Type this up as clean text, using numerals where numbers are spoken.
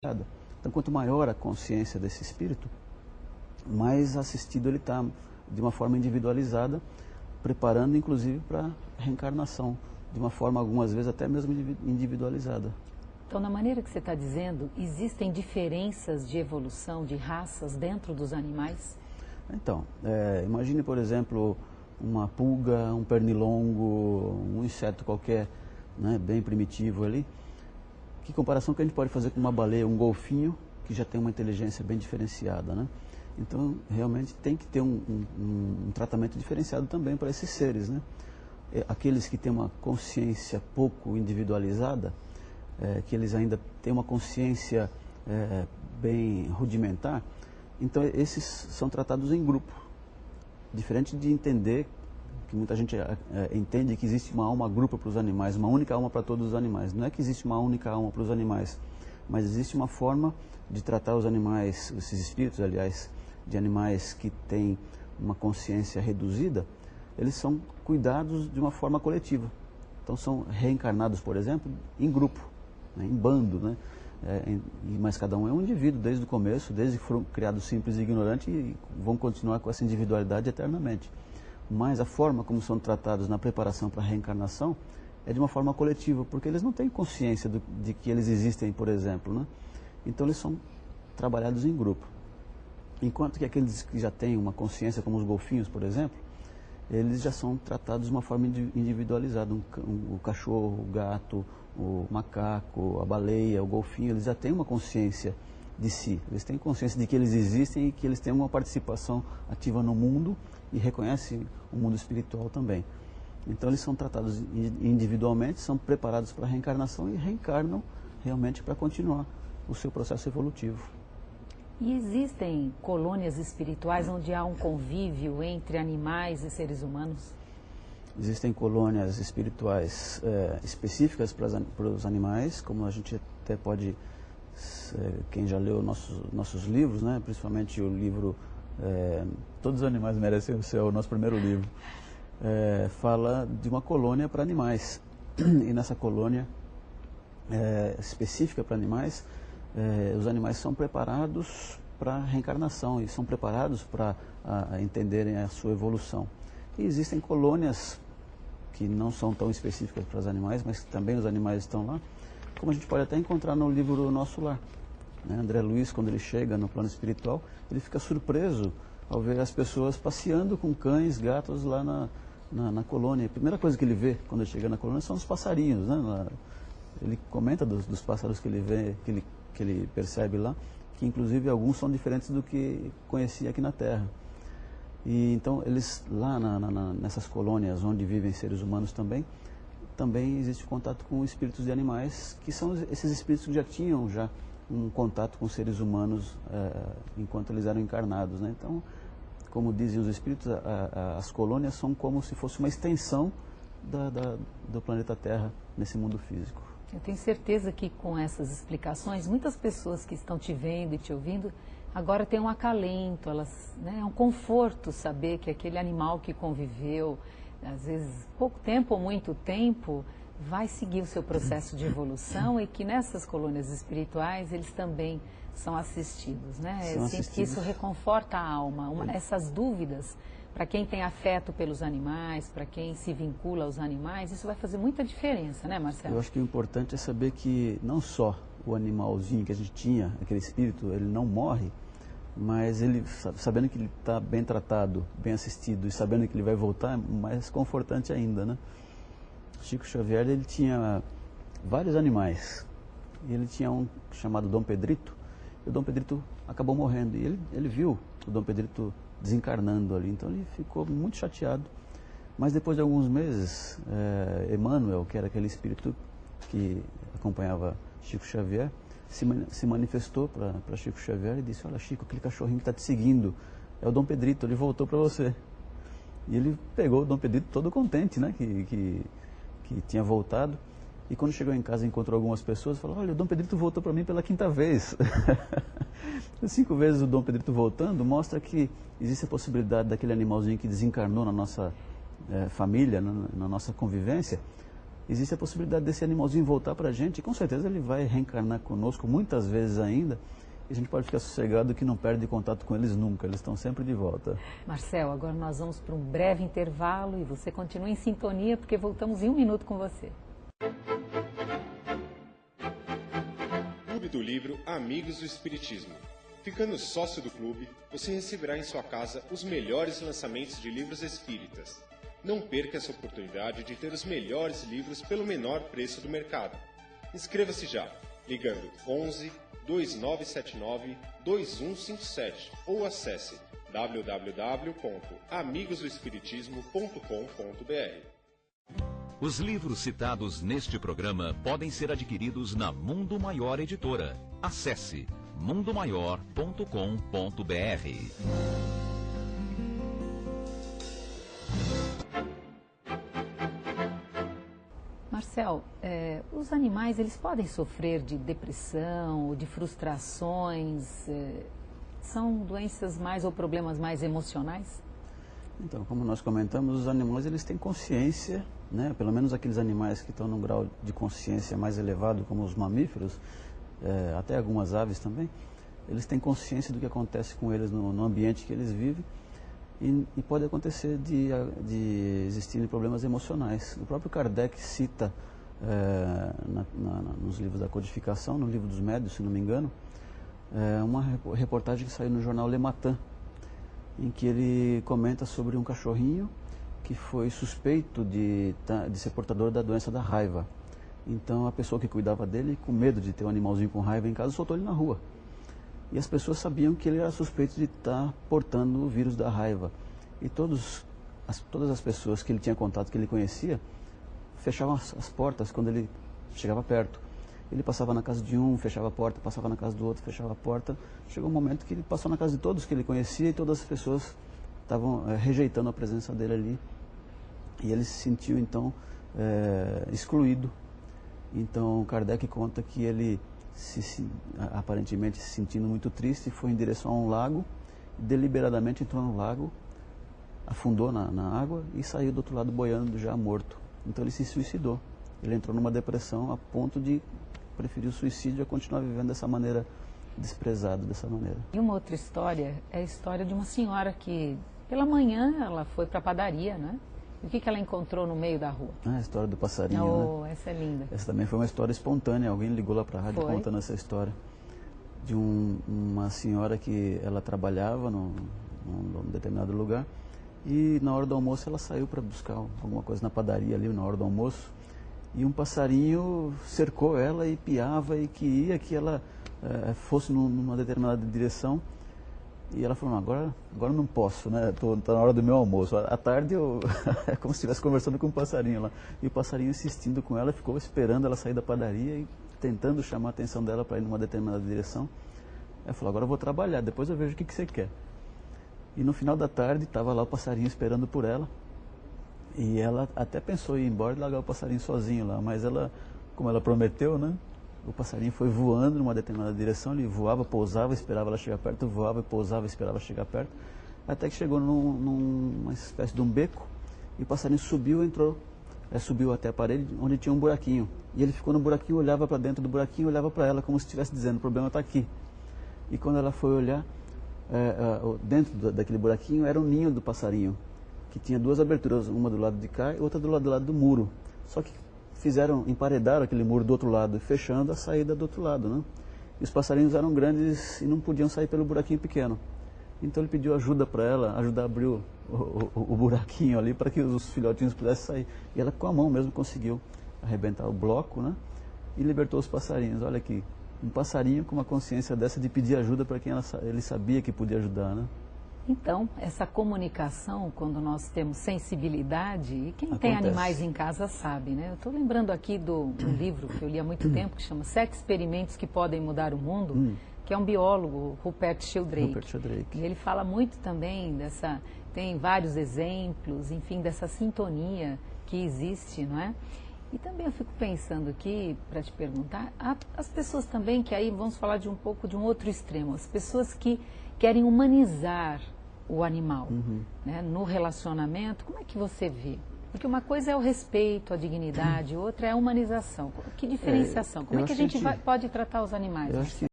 Então, quanto maior a consciência desse espírito, mais assistido ele está de uma forma individualizada, preparando inclusive para a reencarnação, de uma forma algumas vezes até mesmo individualizada. Então, na maneira que você está dizendo, existem diferenças de evolução, de raças dentro dos animais? Então, imagine, por exemplo, uma pulga, um pernilongo, um inseto qualquer, né, bem primitivo ali. Que comparação que a gente pode fazer com uma baleia, um golfinho, que já tem uma inteligência bem diferenciada, né? Então, realmente tem que ter um tratamento diferenciado também para esses seres, né? Aqueles que têm uma consciência pouco individualizada, que eles ainda têm uma consciência bem rudimentar, então esses são tratados em grupo. Diferente de entender, que muita gente entende que existe uma alma grupo para os animais, uma única alma para todos os animais. Não é que existe uma única alma para os animais, mas existe uma forma de tratar os animais, esses espíritos, aliás, de animais que têm uma consciência reduzida, eles são cuidados de uma forma coletiva. Então são reencarnados, por exemplo, em grupo, né, em bando, né? Mas cada um é um indivíduo desde o começo, desde que foram criados simples e ignorantes, e vão continuar com essa individualidade eternamente. Mas a forma como são tratados na preparação para a reencarnação é de uma forma coletiva, porque eles não têm consciência de que eles existem, por exemplo, né? Então eles são trabalhados em grupo. Enquanto que aqueles que já têm uma consciência, como os golfinhos, por exemplo, eles já são tratados de uma forma individualizada. O cachorro, o gato, o macaco, a baleia, o golfinho, eles já têm uma consciência de si. Eles têm consciência de que eles existem e que eles têm uma participação ativa no mundo e reconhecem o mundo espiritual também. Então eles são tratados individualmente, são preparados para a reencarnação e reencarnam realmente para continuar o seu processo evolutivo. E existem colônias espirituais onde há um convívio entre animais e seres humanos? Existem colônias espirituais específicas para os animais, como a gente até pode, quem já leu nossos livros, né, principalmente o livro Todos os Animais Merecem o Céu, o nosso primeiro livro, fala de uma colônia para animais. E nessa colônia específica para animais, os animais são preparados para a reencarnação e são preparados para entenderem a sua evolução. E existem colônias que não são tão específicas para os animais, mas também os animais estão lá, como a gente pode até encontrar no livro Nosso Lar. Né? André Luiz, quando ele chega no plano espiritual, ele fica surpreso ao ver as pessoas passeando com cães, gatos lá na colônia. A primeira coisa que ele vê quando ele chega na colônia são os passarinhos, né? Ele comenta dos pássaros que ele vê, que ele percebe lá, que inclusive alguns são diferentes do que conhecia aqui na Terra. E então eles lá nessas colônias onde vivem seres humanos também existe contato com espíritos de animais, que são esses espíritos que já tinham um contato com seres humanos enquanto eles eram encarnados, né? Então, como dizem os espíritos, as colônias são como se fosse uma extensão do planeta Terra nesse mundo físico. Eu tenho certeza que com essas explicações, muitas pessoas que estão te vendo e te ouvindo, agora têm um acalento, né, é um conforto saber que aquele animal que conviveu, às vezes pouco tempo ou muito tempo, vai seguir o seu processo de evolução e que nessas colônias espirituais eles também são assistidos, né? Eu sinto que isso reconforta a alma, essas dúvidas. Para quem tem afeto pelos animais, para quem se vincula aos animais, isso vai fazer muita diferença, né, Marcelo? Eu acho que o importante é saber que não só o animalzinho que a gente tinha, aquele espírito, ele não morre, mas ele, sabendo que ele está bem tratado, bem assistido e sabendo que ele vai voltar, é mais confortante ainda, né? Chico Xavier, ele tinha vários animais. E ele tinha um chamado Dom Pedrito, e o Dom Pedrito acabou morrendo. E ele viu o Dom Pedrito desencarnando ali, então ele ficou muito chateado. Mas depois de alguns meses, Emmanuel, que era aquele espírito que acompanhava Chico Xavier, se manifestou para Chico Xavier e disse: olha, Chico, aquele cachorrinho que está te seguindo é o Dom Pedrito, ele voltou para você. E ele pegou o Dom Pedrito todo contente, né, que tinha voltado. E quando chegou em casa encontrou algumas pessoas e falou: olha, o Dom Pedrito voltou para mim pela 5ª vez. 5 vezes o Dom Pedrito voltando mostra que existe a possibilidade daquele animalzinho que desencarnou na nossa família, na nossa convivência, existe a possibilidade desse animalzinho voltar para a gente, e com certeza ele vai reencarnar conosco muitas vezes ainda, e a gente pode ficar sossegado que não perde contato com eles nunca, eles estão sempre de volta. Marcel, agora nós vamos para um breve intervalo e você continua em sintonia, porque voltamos em 1 minuto com você. Clube do Livro Amigos do Espiritismo. Ficando sócio do clube, você receberá em sua casa os melhores lançamentos de livros espíritas. Não perca essa oportunidade de ter os melhores livros pelo menor preço do mercado. Inscreva-se já, ligando 11 2979 2157 ou acesse www.amigosdoespiritismo.com.br. Os livros citados neste programa podem ser adquiridos na Mundo Maior Editora. Acesse mundomaior.com.br. Marcel, os animais eles podem sofrer de depressão ou de frustrações? São doenças mais ou problemas mais emocionais? Então, como nós comentamos, os animais eles têm consciência, né? Pelo menos aqueles animais que estão num grau de consciência mais elevado, como os mamíferos, até algumas aves também, eles têm consciência do que acontece com eles no ambiente que eles vivem, e pode acontecer de existirem problemas emocionais. O próprio Kardec cita nos livros da codificação, no livro dos médios, se não me engano, uma reportagem que saiu no jornal Le Matin, em que ele comenta sobre um cachorrinho que foi suspeito de ser portador da doença da raiva. Então a pessoa que cuidava dele, com medo de ter um animalzinho com raiva em casa, soltou ele na rua. E as pessoas sabiam que ele era suspeito de estar portando o vírus da raiva. E todas as pessoas que ele tinha contato, que ele conhecia, fechavam as portas quando ele chegava perto. Ele passava na casa de um, fechava a porta, passava na casa do outro, fechava a porta. Chegou um momento que ele passou na casa de todos que ele conhecia e todas as pessoas estavam rejeitando a presença dele ali. E ele se sentiu, então, excluído. Então, Kardec conta que ele, aparentemente se sentindo muito triste, foi em direção a um lago, deliberadamente entrou no lago, afundou na água e saiu do outro lado boiando já morto. Então ele se suicidou. Ele entrou numa depressão a ponto de preferir o suicídio a continuar vivendo dessa maneira, desprezado dessa maneira. E uma outra história é a história de uma senhora que, pela manhã, ela foi para a padaria, né? E o que ela encontrou no meio da rua? A história do passarinho, né? Essa é linda. Essa também foi uma história espontânea. Alguém ligou lá para a rádio contando essa história. De uma senhora que ela trabalhava num determinado lugar. E na hora do almoço ela saiu para buscar alguma coisa na padaria ali, na hora do almoço. E um passarinho cercou ela e piava e queria que ela fosse numa determinada direção. E ela falou, não, agora não posso, né? Tá na hora do meu almoço. À tarde é como se estivesse conversando com um passarinho lá. E o passarinho insistindo com ela, ficou esperando ela sair da padaria e tentando chamar a atenção dela para ir numa determinada direção. Ela falou, agora eu vou trabalhar, depois eu vejo o que você quer. E no final da tarde estava lá o passarinho esperando por ela. E ela até pensou em ir embora e largar o passarinho sozinho lá. Mas ela, como ela prometeu, né? O passarinho foi voando numa determinada direção, ele voava, pousava, esperava ela chegar perto, voava, pousava, esperava chegar perto, até que chegou numa espécie de um beco, e o passarinho subiu até a parede, onde tinha um buraquinho. E ele ficou no buraquinho, olhava para dentro do buraquinho, olhava para ela como se estivesse dizendo, o problema está aqui. E quando ela foi olhar, dentro daquele buraquinho era um ninho do passarinho, que tinha duas aberturas, uma do lado de cá e outra do lado do muro. Só que emparedaram aquele muro do outro lado, fechando a saída do outro lado, né? E os passarinhos eram grandes e não podiam sair pelo buraquinho pequeno. Então ele pediu ajuda para ela, ajudar a abrir o buraquinho ali para que os filhotinhos pudessem sair. E ela com a mão mesmo conseguiu arrebentar o bloco, né? E libertou os passarinhos. Olha aqui, um passarinho com uma consciência dessa de pedir ajuda para quem ele sabia que podia ajudar, né? Então, essa comunicação, quando nós temos sensibilidade, e quem Acontece. tem animais em casa sabe, né? Eu estou lembrando aqui de um livro que eu li há muito tempo, que chama 7 Experimentos que Podem Mudar o Mundo, que é um biólogo, Rupert Sheldrake. E ele fala muito também tem vários exemplos, enfim, dessa sintonia que existe, não é? E também eu fico pensando aqui, para te perguntar, as pessoas também, que aí vamos falar de um pouco de um outro extremo, as pessoas que querem humanizar o animal, né? No relacionamento, como é que você vê? Porque uma coisa é o respeito, a dignidade, outra é a humanização. Que diferenciação? Como é que a gente pode tratar os animais? Eu acho que